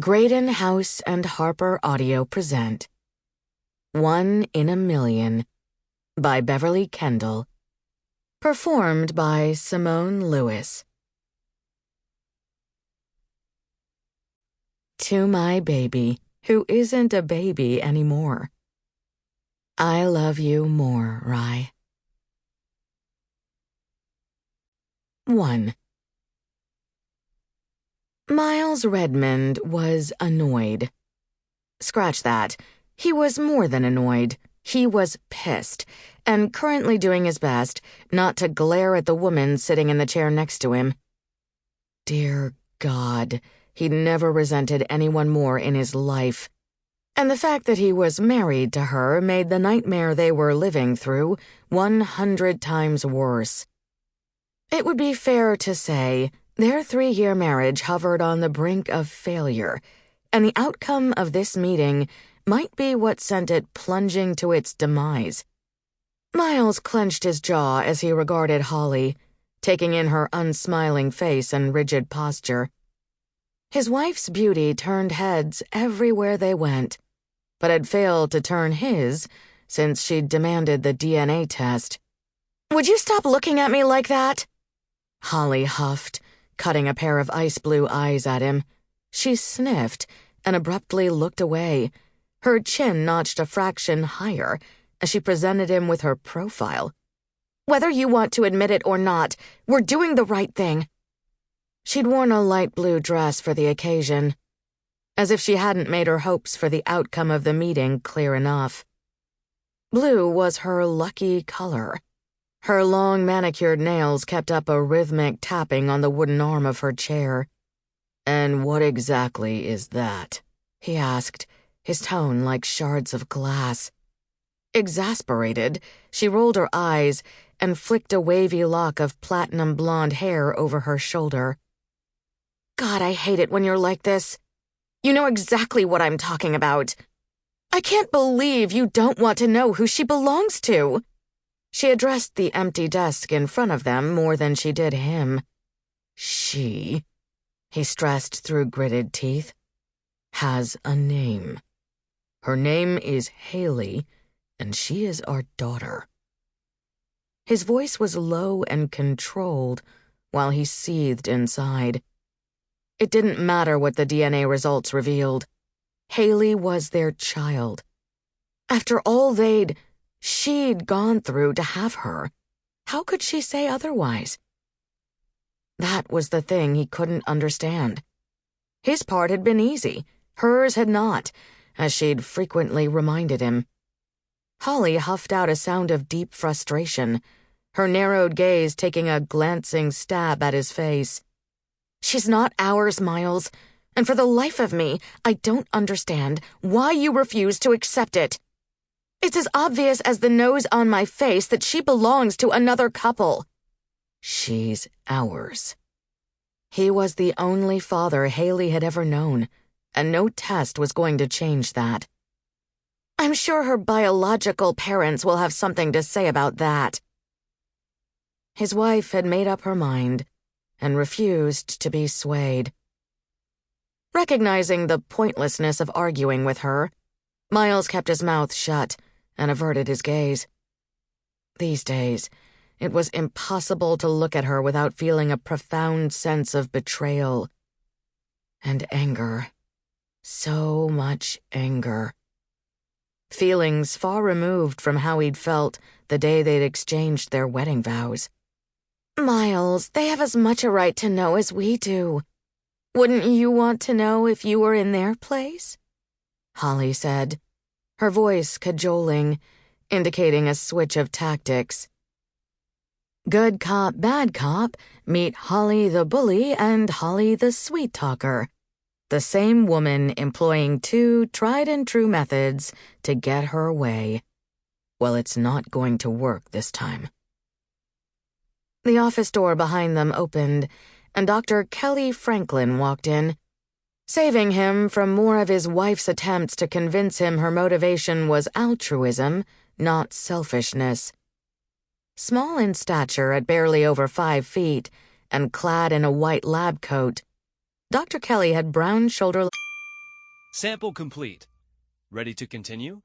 Graydon House and HarlequinAudio present 1 in a Million by Beverley Kendall. Performed by Simone Lewis. To my baby, who isn't a baby anymore. I love you more, Rye. 1. Miles Redmond was annoyed. Scratch that. He was more than annoyed. He was pissed, and currently doing his best not to glare at the woman sitting in the chair next to him. Dear God, he'd never resented anyone more in his life. And the fact that he was married to her made the nightmare they were living through 100 times worse. It would be fair to say their 3-year marriage hovered on the brink of failure, and the outcome of this meeting might be what sent it plunging to its demise. Miles clenched his jaw as he regarded Holly, taking in her unsmiling face and rigid posture. His wife's beauty turned heads everywhere they went, but had failed to turn his since she'd demanded the DNA test. "Would you stop looking at me like that?" Holly huffed, cutting a pair of ice blue eyes at him. She sniffed and abruptly looked away, her chin notched a fraction higher as she presented him with her profile. "Whether you want to admit it or not, we're doing the right thing." She'd worn a light blue dress for the occasion, as if she hadn't made her hopes for the outcome of the meeting clear enough. Blue was her lucky color. Her long manicured nails kept up a rhythmic tapping on the wooden arm of her chair. "And what exactly is that?" he asked, his tone like shards of glass. Exasperated, she rolled her eyes and flicked a wavy lock of platinum blonde hair over her shoulder. "God, I hate it when you're like this. You know exactly what I'm talking about. I can't believe you don't want to know who she belongs to." She addressed the empty desk in front of them more than she did him. "She," he stressed through gritted teeth, "has a name. Her name is Haley, and she is our daughter." His voice was low and controlled while he seethed inside. It didn't matter what the DNA results revealed. Haley was their child. After all she'd gone through to have her, how could she say otherwise? That was the thing he couldn't understand. His part had been easy, hers had not, as she'd frequently reminded him. Holly huffed out a sound of deep frustration, her narrowed gaze taking a glancing stab at his face. "She's not ours, Miles, and for the life of me, I don't understand why you refuse to accept it. It's as obvious as the nose on my face that she belongs to another couple." "She's ours." He was the only father Haley had ever known, and no test was going to change that. "I'm sure her biological parents will have something to say about that." His wife had made up her mind and refused to be swayed. Recognizing the pointlessness of arguing with her, Miles kept his mouth shut and averted his gaze. These days, it was impossible to look at her without feeling a profound sense of betrayal and anger. So much anger. Feelings far removed from how he'd felt the day they'd exchanged their wedding vows. "Miles, they have as much a right to know as we do. Wouldn't you want to know if you were in their place?" Holly said, her voice cajoling, indicating a switch of tactics. Good cop, bad cop, meet Holly the bully and Holly the sweet talker. The same woman employing 2 tried-and-true methods to get her way. Well, it's not going to work this time. The office door behind them opened, and Dr. Kelly Franklin walked in, saving him from more of his wife's attempts to convince him her motivation was altruism, not selfishness. Small in stature at barely over 5 feet, and clad in a white lab coat, Dr. Kelly had brown shoulder. Sample complete. Ready to continue?